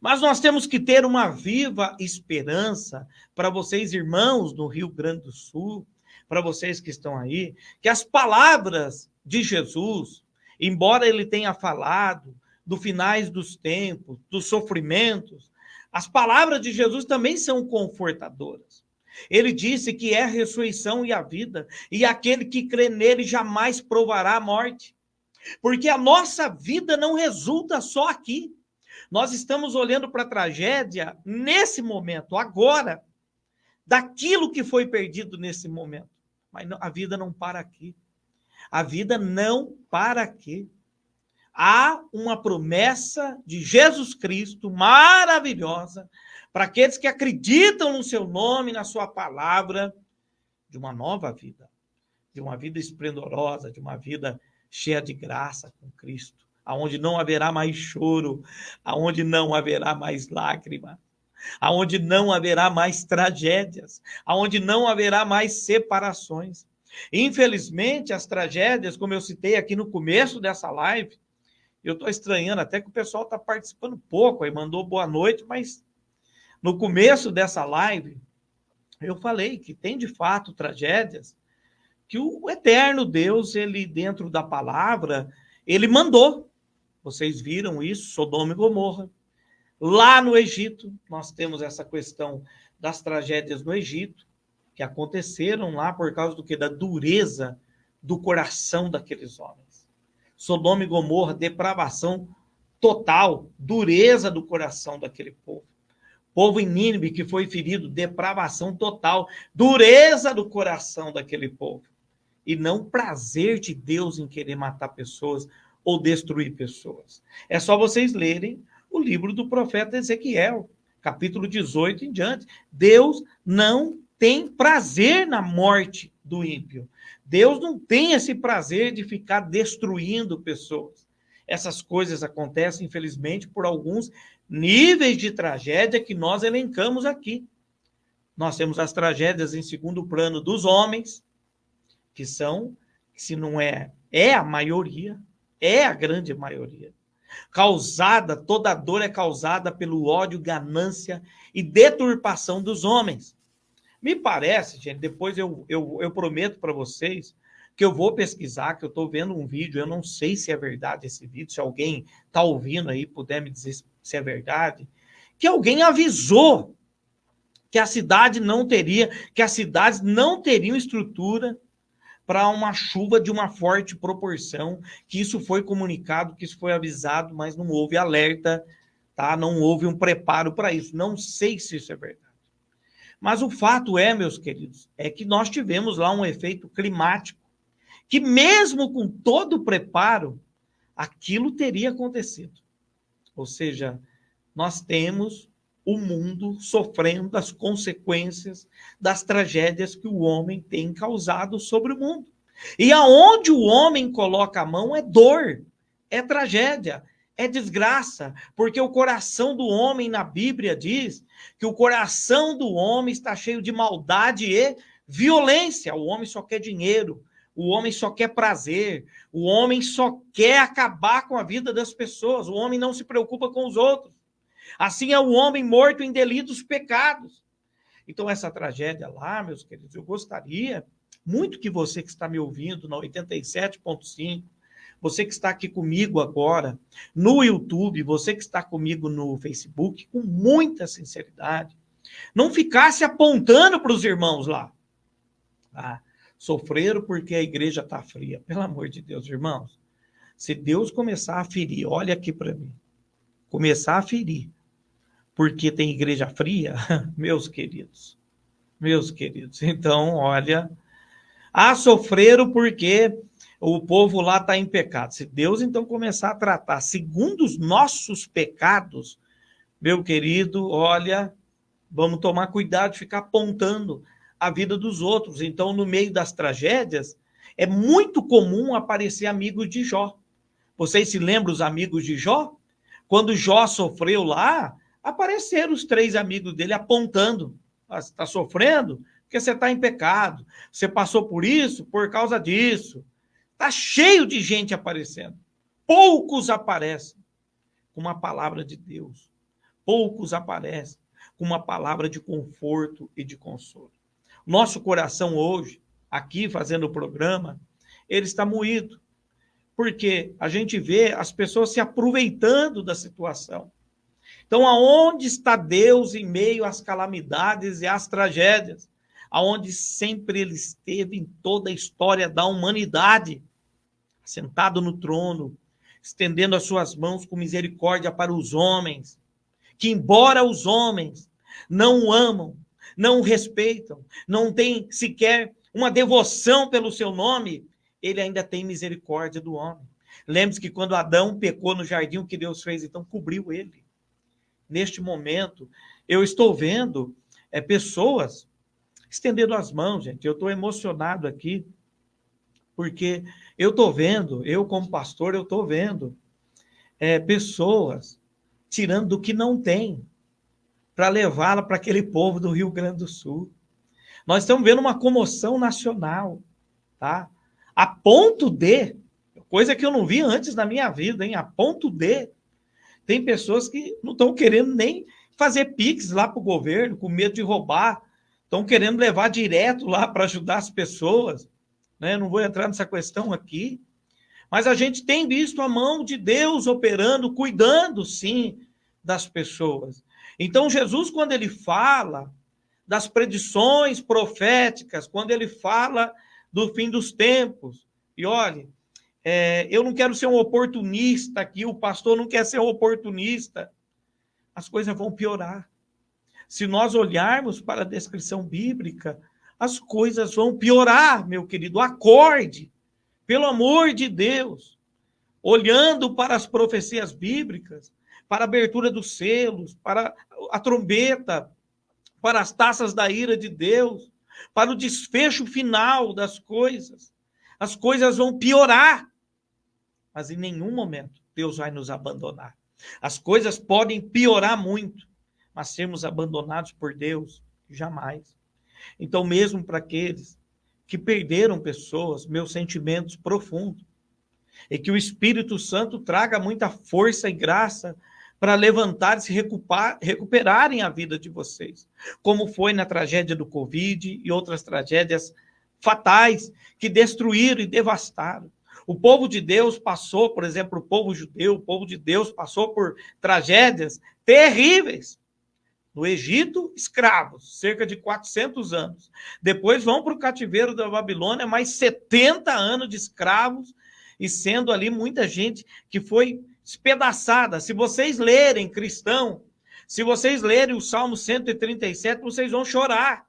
Mas nós temos que ter uma viva esperança para vocês, irmãos do Rio Grande do Sul, para vocês que estão aí, que as palavras de Jesus, embora ele tenha falado do finais dos tempos, dos sofrimentos, as palavras de Jesus também são confortadoras. Ele disse que é a ressurreição e a vida, e aquele que crê nele jamais provará a morte. Porque a nossa vida não resulta só aqui. Nós estamos olhando para a tragédia nesse momento, agora, daquilo que foi perdido nesse momento. Mas a vida não para aqui. A vida não para aqui. Há uma promessa de Jesus Cristo maravilhosa para aqueles que acreditam no seu nome, na sua palavra, de uma nova vida, de uma vida esplendorosa, de uma vida cheia de graça com Cristo, aonde não haverá mais choro, aonde não haverá mais lágrima, aonde não haverá mais tragédias, aonde não haverá mais separações. Infelizmente, as tragédias, como eu citei aqui no começo dessa live, eu estou estranhando até que o pessoal está participando pouco, aí mandou boa noite, mas no começo dessa live, eu falei que tem de fato tragédias que o eterno Deus, ele dentro da palavra, ele mandou. Vocês viram isso, Sodoma e Gomorra. Lá no Egito, nós temos essa questão das tragédias no Egito, que aconteceram lá por causa do que? Da dureza do coração daqueles homens. Sodoma e Gomorra, depravação total, dureza do coração daquele povo. Povo em Nínive que foi ferido, depravação total, dureza do coração daquele povo. E não prazer de Deus em querer matar pessoas ou destruir pessoas. É só vocês lerem o livro do profeta Ezequiel, capítulo 18 em diante. Deus não tem prazer na morte do ímpio. Deus não tem esse prazer de ficar destruindo pessoas. Essas coisas acontecem, infelizmente, por alguns níveis de tragédia que nós elencamos aqui. Nós temos as tragédias em segundo plano dos homens, que são, se não é a maioria, é a grande maioria. Toda dor é causada pelo ódio, ganância e deturpação dos homens. Me parece, gente, depois eu prometo para vocês que eu vou pesquisar, que eu estou vendo um vídeo, eu não sei se é verdade esse vídeo, se alguém está ouvindo aí, puder me dizer se é verdade, que alguém avisou que as cidades não teriam estrutura para uma chuva de uma forte proporção, que isso foi comunicado, que isso foi avisado, mas não houve alerta, tá? Não houve um preparo para isso. Não sei se isso é verdade. Mas o fato é, meus queridos, é que nós tivemos lá um efeito climático, que mesmo com todo o preparo, aquilo teria acontecido. Ou seja, nós temos o mundo sofrendo as consequências das tragédias que o homem tem causado sobre o mundo. E aonde o homem coloca a mão é dor, é tragédia, é desgraça, porque o coração do homem, na Bíblia diz que o coração do homem está cheio de maldade e violência. O homem só quer dinheiro, o homem só quer prazer, o homem só quer acabar com a vida das pessoas, o homem não se preocupa com os outros. Assim é o homem morto em delitos, pecados. Então, essa tragédia lá, meus queridos, eu gostaria muito que você que está me ouvindo na 87.5, você que está aqui comigo agora no YouTube, você que está comigo no Facebook, com muita sinceridade, não ficasse apontando para os irmãos lá. Ah, sofreram porque a igreja está fria. Pelo amor de Deus, irmãos, se Deus começar a ferir, olha aqui para mim, começar a ferir, porque tem igreja fria, meus queridos, então, olha, sofreram porque o povo lá está em pecado. Se Deus, então, começar a tratar segundo os nossos pecados, meu querido, olha, vamos tomar cuidado de ficar apontando a vida dos outros. Então, no meio das tragédias, é muito comum aparecer amigos de Jó. Vocês se lembram os amigos de Jó? Quando Jó sofreu lá, apareceram os 3 amigos dele apontando. Você está sofrendo? Porque você está em pecado. Você passou por isso por causa disso. Está cheio de gente aparecendo. Poucos aparecem com uma palavra de Deus. Poucos aparecem com uma palavra de conforto e de consolo. Nosso coração hoje, aqui fazendo o programa, ele está moído. Porque a gente vê as pessoas se aproveitando da situação. Então, aonde está Deus em meio às calamidades e às tragédias? Aonde sempre ele esteve em toda a história da humanidade, sentado no trono, estendendo as suas mãos com misericórdia para os homens, que embora os homens não o amam, não o respeitam, não têm sequer uma devoção pelo seu nome, ele ainda tem misericórdia do homem. Lembre-se que quando Adão pecou no jardim, o que Deus fez? Então, cobriu ele. Neste momento, eu estou vendo pessoas estendendo as mãos, gente. Eu estou emocionado aqui, porque eu estou vendo, eu como pastor, eu estou vendo pessoas tirando do que não tem para levá-la para aquele povo do Rio Grande do Sul. Nós estamos vendo uma comoção nacional, tá? A ponto de, coisa que eu não vi antes na minha vida, hein? A ponto de, tem pessoas que não estão querendo nem fazer pix lá para o governo, com medo de roubar, estão querendo levar direto lá para ajudar as pessoas, né? Não vou entrar nessa questão aqui, mas a gente tem visto a mão de Deus operando, cuidando, sim, das pessoas. Então, Jesus, quando ele fala das predições proféticas, quando ele fala do fim dos tempos, e olhe, eu não quero ser um oportunista aqui, o pastor não quer ser um oportunista, as coisas vão piorar. Se nós olharmos para a descrição bíblica, as coisas vão piorar, meu querido. Acorde, pelo amor de Deus. Olhando para as profecias bíblicas, para a abertura dos selos, para a trombeta, para as taças da ira de Deus, para o desfecho final das coisas. As coisas vão piorar, mas em nenhum momento Deus vai nos abandonar. As coisas podem piorar muito, mas sermos abandonados por Deus, jamais. Então, mesmo para aqueles que perderam pessoas, meus sentimentos profundos, e que o Espírito Santo traga muita força e graça para levantar e se recuperarem a vida de vocês, como foi na tragédia do Covid e outras tragédias fatais que destruíram e devastaram. O povo de Deus passou, por exemplo, o povo judeu, o povo de Deus passou por tragédias terríveis. No Egito, escravos, cerca de 400 anos. Depois vão para o cativeiro da Babilônia, mais 70 anos de escravos, e sendo ali muita gente que foi despedaçada. Se vocês lerem, cristão, se vocês lerem o Salmo 137, vocês vão chorar.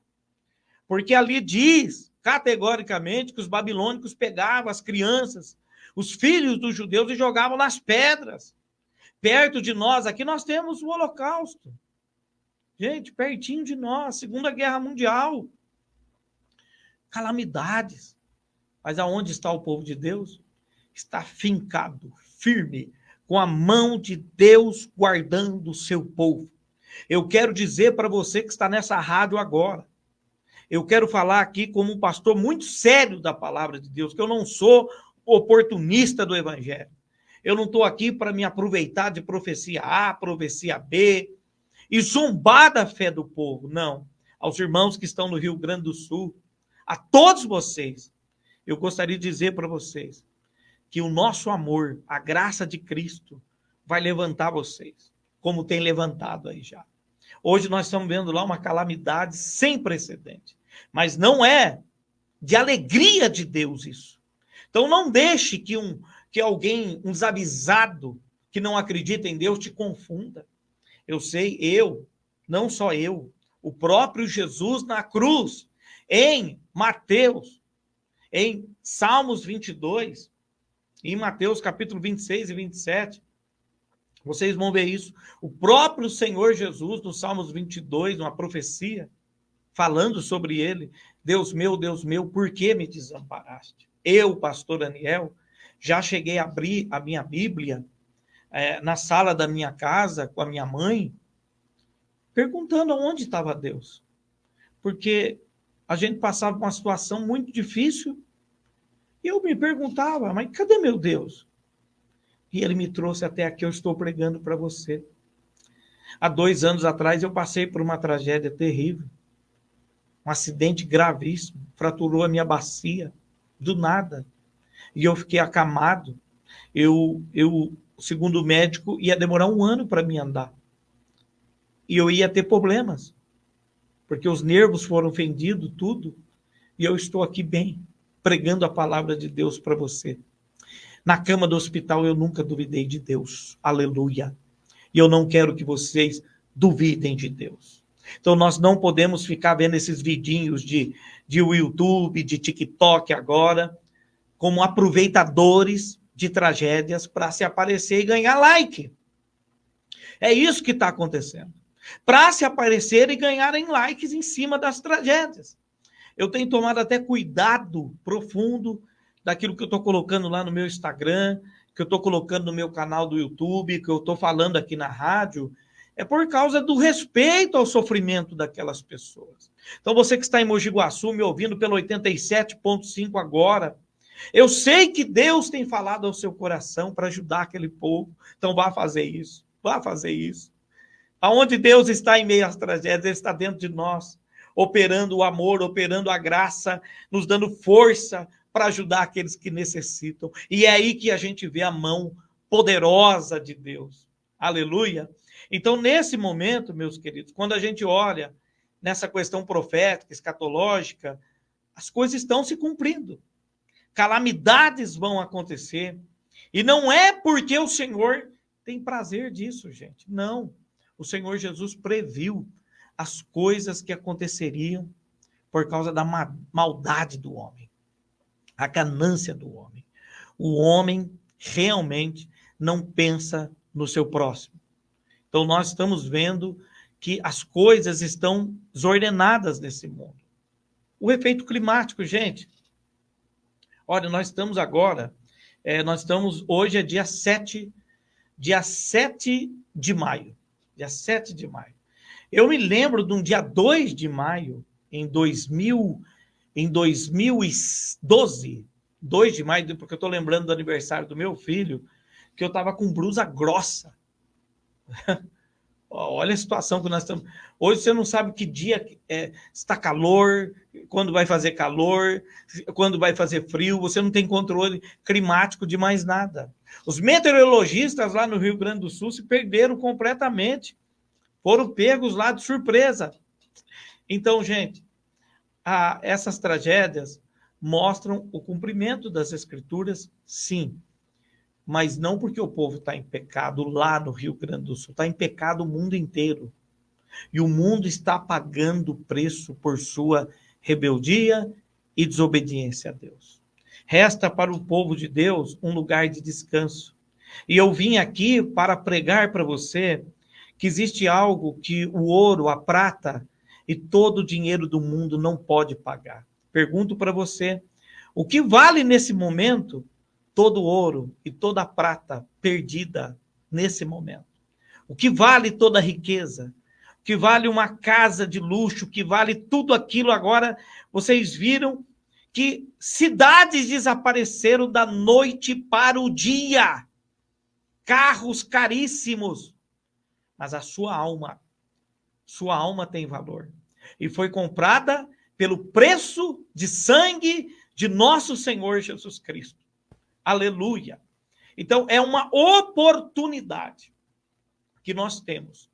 Porque ali diz, categoricamente, que os babilônicos pegavam as crianças, os filhos dos judeus, e jogavam nas pedras. Perto de nós, aqui nós temos o Holocausto. Gente, pertinho de nós, Segunda Guerra Mundial. Calamidades. Mas aonde está o povo de Deus? Está fincado, firme, com a mão de Deus guardando o seu povo. Eu quero dizer para você que está nessa rádio agora, eu quero falar aqui como um pastor muito sério da palavra de Deus, que eu não sou oportunista do evangelho. Eu não estou aqui para me aproveitar de profecia A, profecia B, e zombar da fé do povo. Não. Aos irmãos que estão no Rio Grande do Sul, a todos vocês, eu gostaria de dizer para vocês que o nosso amor, a graça de Cristo, vai levantar vocês, como tem levantado aí já. Hoje nós estamos vendo lá uma calamidade sem precedente, mas não é de alegria de Deus isso. Então não deixe que alguém, um desavisado, que não acredita em Deus, te confunda. Eu sei, não só eu, o próprio Jesus na cruz, em Mateus, em Salmos 22, em Mateus capítulo 26 e 27, vocês vão ver isso. O próprio Senhor Jesus, no Salmos 22, uma profecia, falando sobre ele, Deus meu, por que me desamparaste? Eu, pastor Daniel, já cheguei a abrir a minha Bíblia na sala da minha casa, com a minha mãe, perguntando aonde estava Deus. Porque a gente passava uma situação muito difícil, e eu me perguntava, mas cadê meu Deus? E ele me trouxe até aqui, eu estou pregando para você. Há 2 anos atrás, eu passei por uma tragédia terrível. Um acidente gravíssimo, fraturou a minha bacia, do nada. E eu fiquei acamado. Segundo o médico, ia demorar 1 ano para mim andar. E eu ia ter problemas, porque os nervos foram fendidos, tudo. E eu estou aqui bem, pregando a palavra de Deus para você. Na cama do hospital eu nunca duvidei de Deus. Aleluia. E eu não quero que vocês duvidem de Deus. Então nós não podemos ficar vendo esses vidinhos de YouTube, de TikTok agora, como aproveitadores de tragédias para se aparecer e ganhar like. É isso que está acontecendo. Para se aparecer e ganharem likes em cima das tragédias. Eu tenho tomado até cuidado profundo daquilo que eu estou colocando lá no meu Instagram, que eu estou colocando no meu canal do YouTube, que eu estou falando aqui na rádio, é por causa do respeito ao sofrimento daquelas pessoas. Então, você que está em Mogi Guaçu, me ouvindo pelo 87.5 agora, eu sei que Deus tem falado ao seu coração para ajudar aquele povo. Então, vá fazer isso. Vá fazer isso. Aonde Deus está em meio às tragédias, Ele está dentro de nós, operando o amor, operando a graça, nos dando força para ajudar aqueles que necessitam. E é aí que a gente vê a mão poderosa de Deus. Aleluia. Então, nesse momento, meus queridos, quando a gente olha nessa questão profética, escatológica, as coisas estão se cumprindo. Calamidades vão acontecer. E não é porque o Senhor tem prazer disso, gente. Não. O Senhor Jesus previu as coisas que aconteceriam por causa da maldade do homem, a ganância do homem. O homem realmente não pensa no seu próximo. Então, nós estamos vendo que as coisas estão desordenadas nesse mundo. O efeito climático, gente. Olha, nós estamos agora, hoje é dia 7 de maio. Dia 7 de maio. Eu me lembro de um dia 2 de maio, em 2012, 2 de maio, porque eu estou lembrando do aniversário do meu filho, que eu estava com blusa grossa. Olha a situação que nós estamos. Hoje você não sabe que dia está calor, quando vai fazer calor, quando vai fazer frio, você não tem controle climático de mais nada. Os meteorologistas lá no Rio Grande do Sul se perderam completamente, foram pegos lá de surpresa. Então, gente, essas tragédias mostram o cumprimento das Escrituras, sim, mas não porque o povo está em pecado lá no Rio Grande do Sul, está em pecado o mundo inteiro. E o mundo está pagando o preço por sua rebeldia e desobediência a Deus. Resta para o povo de Deus um lugar de descanso. E eu vim aqui para pregar para você que existe algo que o ouro, a prata e todo o dinheiro do mundo não pode pagar. Pergunto para você, o que vale nesse momento todo o ouro e toda a prata perdida nesse momento? O que vale toda a riqueza? O que vale uma casa de luxo? O que vale tudo aquilo? Agora, vocês viram que cidades desapareceram da noite para o dia. Carros caríssimos. Mas a sua alma tem valor. E foi comprada pelo preço de sangue de nosso Senhor Jesus Cristo. Aleluia. Então, é uma oportunidade que nós temos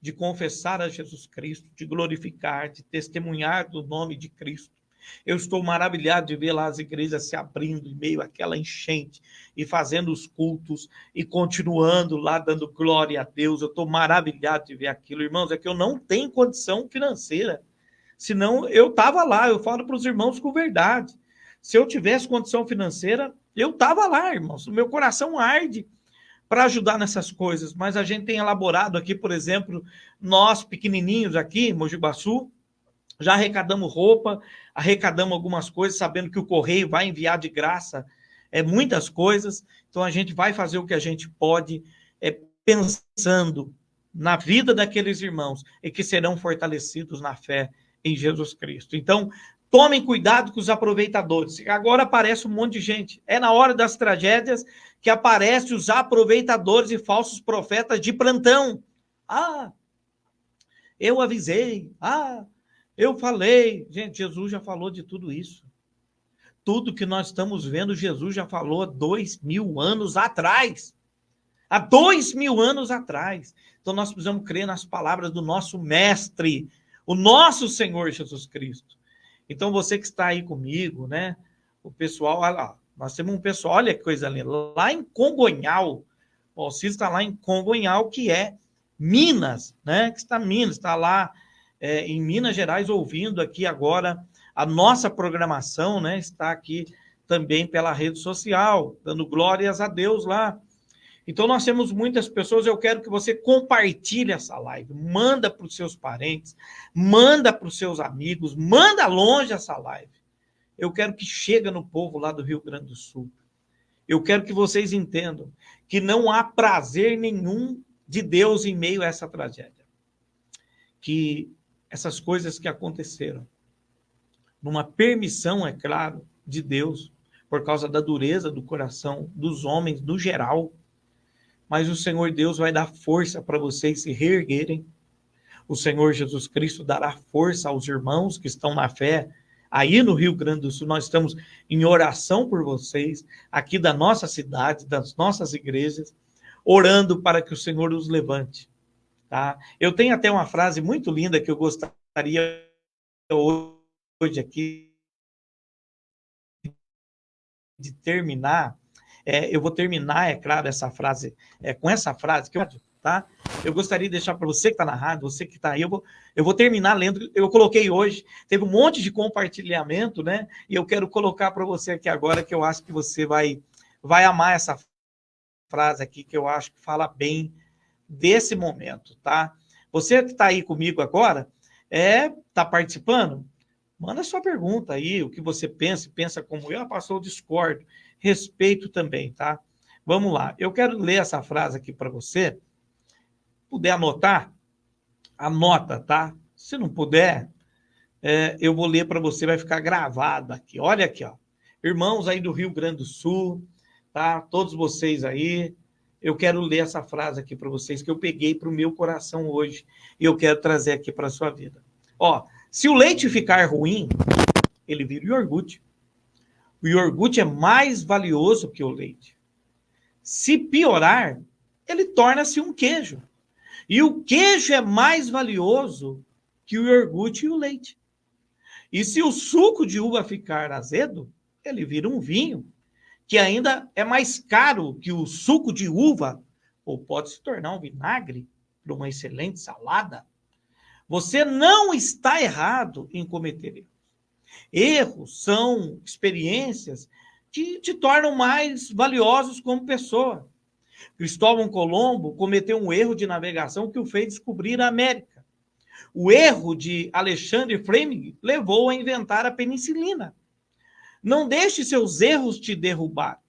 de confessar a Jesus Cristo, de glorificar, de testemunhar do nome de Cristo. Eu estou maravilhado de ver lá as igrejas se abrindo em meio àquela enchente e fazendo os cultos e continuando lá dando glória a Deus. Eu estou maravilhado de ver aquilo. Irmãos, é que eu não tenho condição financeira. Senão eu estava lá, eu falo para os irmãos com verdade. Se eu tivesse condição financeira, eu estava lá, irmãos. O meu coração arde para ajudar nessas coisas. Mas a gente tem elaborado aqui, por exemplo, nós pequenininhos aqui, em Mogi Guaçu, já arrecadamos roupa, arrecadamos algumas coisas, sabendo que o Correio vai enviar de graça muitas coisas. Então, a gente vai fazer o que a gente pode, pensando na vida daqueles irmãos e que serão fortalecidos na fé em Jesus Cristo. Então, tomem cuidado com os aproveitadores. Agora aparece um monte de gente. É na hora das tragédias que aparecem os aproveitadores e falsos profetas de plantão. Eu avisei. Eu falei. Gente, Jesus já falou de tudo isso. Tudo que nós estamos vendo, Jesus já falou há 2000 anos atrás. Há 2000 anos atrás. Então, nós precisamos crer nas palavras do nosso mestre, o nosso Senhor Jesus Cristo. Então, você que está aí comigo, né? O pessoal, olha lá, nós temos um pessoal, olha que coisa linda, lá em Congonhal, o Alcides está lá em Congonhal, que é Minas, né? Que está Minas, está lá em Minas Gerais, ouvindo aqui agora a nossa programação, né? Está aqui também pela rede social, dando glórias a Deus lá. Então, nós temos muitas pessoas, eu quero que você compartilhe essa live, manda para os seus parentes, manda para os seus amigos, manda longe essa live. Eu quero que chegue no povo lá do Rio Grande do Sul. Eu quero que vocês entendam que não há prazer nenhum de Deus em meio a essa tragédia. Que essas coisas que aconteceram, numa permissão, é claro, de Deus, por causa da dureza do coração dos homens no geral, mas o Senhor Deus vai dar força para vocês se reerguerem. O Senhor Jesus Cristo dará força aos irmãos que estão na fé. Aí no Rio Grande do Sul, nós estamos em oração por vocês, aqui da nossa cidade, das nossas igrejas, orando para que o Senhor os levante. Tá? Eu tenho até uma frase muito linda que eu gostaria hoje aqui de terminar. Eu vou terminar, é claro, essa frase, com essa frase que eu, tá? Eu gostaria de deixar para você que está na rádio, você que está aí, eu vou terminar lendo, eu coloquei hoje, teve um monte de compartilhamento, né? E eu quero colocar para você aqui agora, que eu acho que você vai amar essa frase aqui, que eu acho que fala bem desse momento, tá? Você que está aí comigo agora, está participando? Manda sua pergunta aí, o que você pensa como eu, pastor, eu discordo, respeito também, tá? Vamos lá, eu quero ler essa frase aqui para você. Puder anotar, anota, tá? Se não puder, eu vou ler para você, vai ficar gravado aqui. Olha aqui, ó. Irmãos aí do Rio Grande do Sul, tá? Todos vocês aí, eu quero ler essa frase aqui para vocês, que eu peguei para o meu coração hoje, e eu quero trazer aqui para a sua vida. Ó, se o leite ficar ruim, ele vira iogurte. O iogurte é mais valioso que o leite. Se piorar, ele torna-se um queijo. E o queijo é mais valioso que o iogurte e o leite. E se o suco de uva ficar azedo, ele vira um vinho, que ainda é mais caro que o suco de uva, ou pode se tornar um vinagre para uma excelente salada. Você não está errado em cometer erros. Erros são experiências que te tornam mais valiosos como pessoa. Cristóvão Colombo cometeu um erro de navegação que o fez descobrir a América. O erro de Alexandre Fleming levou a inventar a penicilina. Não deixe seus erros te derrubar.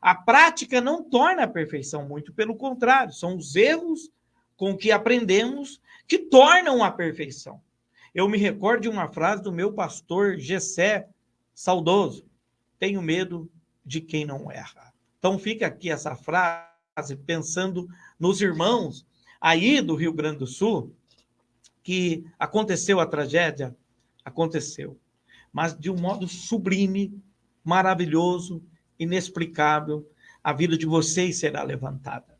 A prática não torna a perfeição, muito pelo contrário, são os erros com que aprendemos que tornam a perfeição. Eu me recordo de uma frase do meu pastor Gessé, saudoso: tenho medo de quem não erra. Então fica aqui essa frase, pensando nos irmãos aí do Rio Grande do Sul, que aconteceu a tragédia, aconteceu, mas de um modo sublime, maravilhoso, inexplicável, a vida de vocês será levantada.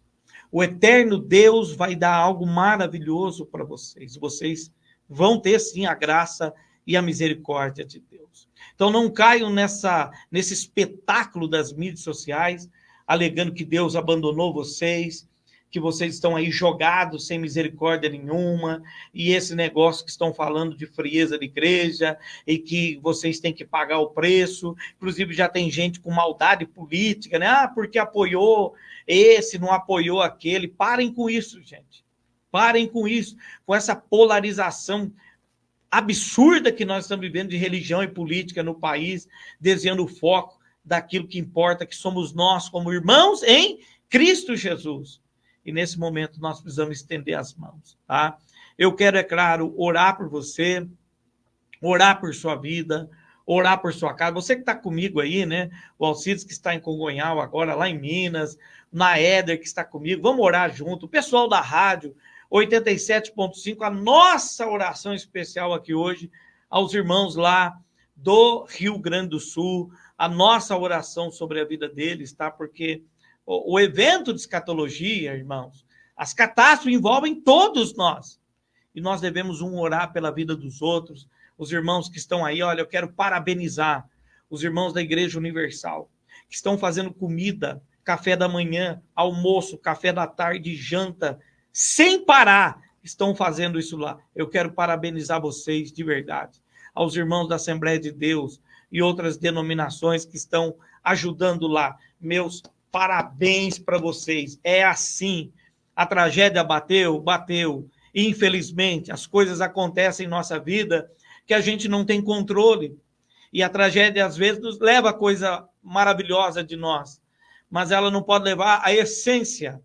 O eterno Deus vai dar algo maravilhoso para vocês. Vocês vão ter, sim, a graça e a misericórdia de Deus. Então, não caiam nesse espetáculo das mídias sociais, alegando que Deus abandonou vocês, que vocês estão aí jogados sem misericórdia nenhuma, e esse negócio que estão falando de frieza de igreja, e que vocês têm que pagar o preço. Inclusive, já tem gente com maldade política, né? Ah, porque apoiou esse, não apoiou aquele. Parem com isso, gente. Parem com isso, com essa polarização absurda que nós estamos vivendo de religião e política no país, desviando o foco daquilo que importa, que somos nós como irmãos em Cristo Jesus. E nesse momento nós precisamos estender as mãos, tá? Eu quero, é claro, orar por você, orar por sua vida, orar por sua casa. Você que está comigo aí, né? O Alcides, que está em Congonhal agora, lá em Minas, na Éder, que está comigo, vamos orar junto. O pessoal da rádio 87.5, a nossa oração especial aqui hoje aos irmãos lá do Rio Grande do Sul, a nossa oração sobre a vida deles, tá? Porque o evento de escatologia, irmãos, as catástrofes envolvem todos nós. E nós devemos orar pela vida dos outros. Os irmãos que estão aí, olha, eu quero parabenizar os irmãos da Igreja Universal, que estão fazendo comida, café da manhã, almoço, café da tarde, janta, sem parar, estão fazendo isso lá. Eu quero parabenizar vocês de verdade. Aos irmãos da Assembleia de Deus e outras denominações que estão ajudando lá. Meus parabéns para vocês. É assim. A tragédia bateu. E, infelizmente, as coisas acontecem em nossa vida que a gente não tem controle. E a tragédia, às vezes, nos leva a coisa maravilhosa de nós. Mas ela não pode levar a essência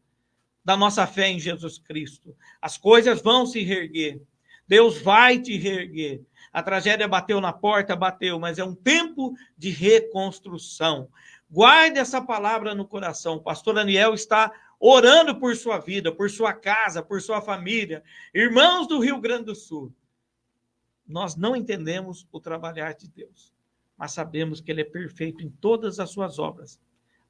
da nossa fé em Jesus Cristo. As coisas vão se reerguer. Deus vai te reerguer. A tragédia bateu na porta, bateu, mas é um tempo de reconstrução. Guarde essa palavra no coração. O pastor Aniel está orando por sua vida, por sua casa, por sua família. Irmãos do Rio Grande do Sul, nós não entendemos o trabalhar de Deus, mas sabemos que Ele é perfeito em todas as suas obras,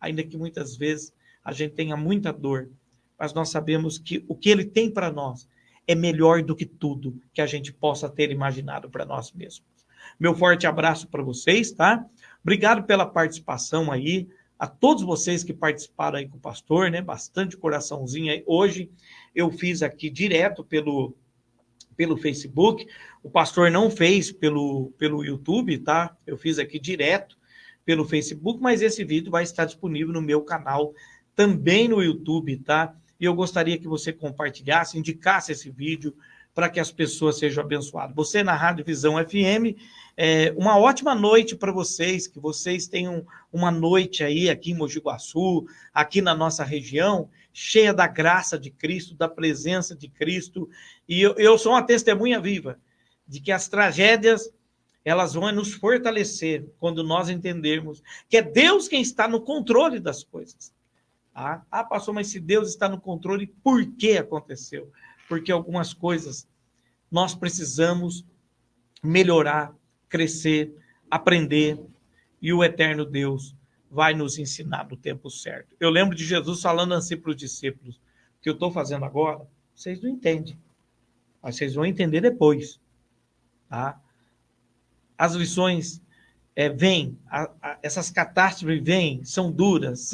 ainda que muitas vezes a gente tenha muita dor, mas nós sabemos que o que Ele tem para nós é melhor do que tudo que a gente possa ter imaginado para nós mesmos. Meu forte abraço para vocês, tá? Obrigado pela participação aí, a todos vocês que participaram aí com o pastor, né? Bastante coraçãozinho aí. Hoje eu fiz aqui direto pelo Facebook, o pastor não fez pelo YouTube, tá? Eu fiz aqui direto pelo Facebook, mas esse vídeo vai estar disponível no meu canal, também no YouTube, tá? E eu gostaria que você compartilhasse, indicasse esse vídeo para que as pessoas sejam abençoadas. Você na Rádio Visão FM, uma ótima noite para vocês, que vocês tenham uma noite aí aqui em Mogi Guaçu, aqui na nossa região, cheia da graça de Cristo, da presença de Cristo. E eu sou uma testemunha viva de que as tragédias, elas vão nos fortalecer quando nós entendermos que é Deus quem está no controle das coisas. Ah, pastor, mas se Deus está no controle, por que aconteceu? Porque algumas coisas nós precisamos melhorar, crescer, aprender, e o eterno Deus vai nos ensinar no tempo certo. Eu lembro de Jesus falando assim para os discípulos: o que eu estou fazendo agora, vocês não entendem, mas vocês vão entender depois. Tá? As lições vêm, essas catástrofes vêm, são duras,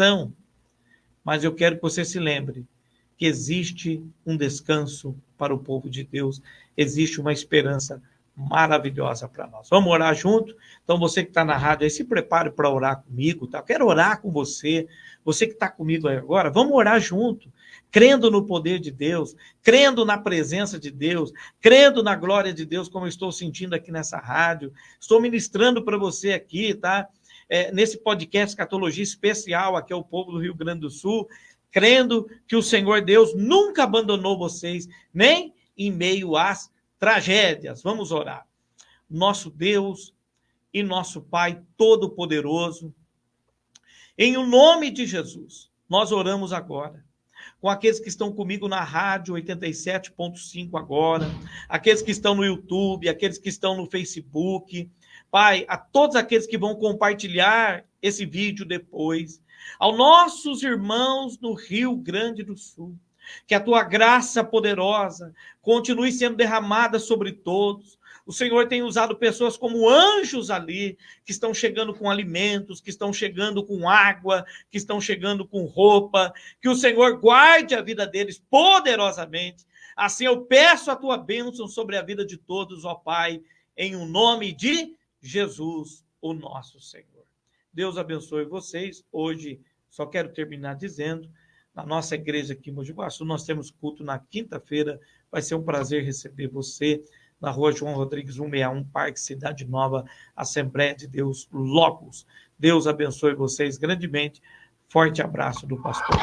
mas eu quero que você se lembre que existe um descanso para o povo de Deus, existe uma esperança maravilhosa para nós. Vamos orar junto? Então, você que está na rádio aí, se prepare para orar comigo, tá? Eu quero orar com você, você que está comigo aí agora, vamos orar junto, crendo no poder de Deus, crendo na presença de Deus, crendo na glória de Deus, como eu estou sentindo aqui nessa rádio, estou ministrando para você aqui, tá? Nesse podcast Escatologia Especial, aqui é o povo do Rio Grande do Sul, crendo que o Senhor Deus nunca abandonou vocês, nem em meio às tragédias. Vamos orar. Nosso Deus e nosso Pai Todo-Poderoso, em o nome de Jesus, nós oramos agora com aqueles que estão comigo na rádio 87.5 agora, aqueles que estão no YouTube, aqueles que estão no Facebook, Pai, a todos aqueles que vão compartilhar esse vídeo depois, aos nossos irmãos no Rio Grande do Sul, que a tua graça poderosa continue sendo derramada sobre todos. O Senhor tem usado pessoas como anjos ali, que estão chegando com alimentos, que estão chegando com água, que estão chegando com roupa, que o Senhor guarde a vida deles poderosamente. Assim eu peço a tua bênção sobre a vida de todos, ó Pai, em o nome de Jesus, o nosso Senhor. Deus abençoe vocês. Hoje, só quero terminar dizendo, na nossa igreja aqui em Mogi Guaçu, nós temos culto na quinta-feira. Vai ser um prazer receber você na rua João Rodrigues 161, Parque Cidade Nova, Assembleia de Deus, Logos. Deus abençoe vocês grandemente. Forte abraço do pastor.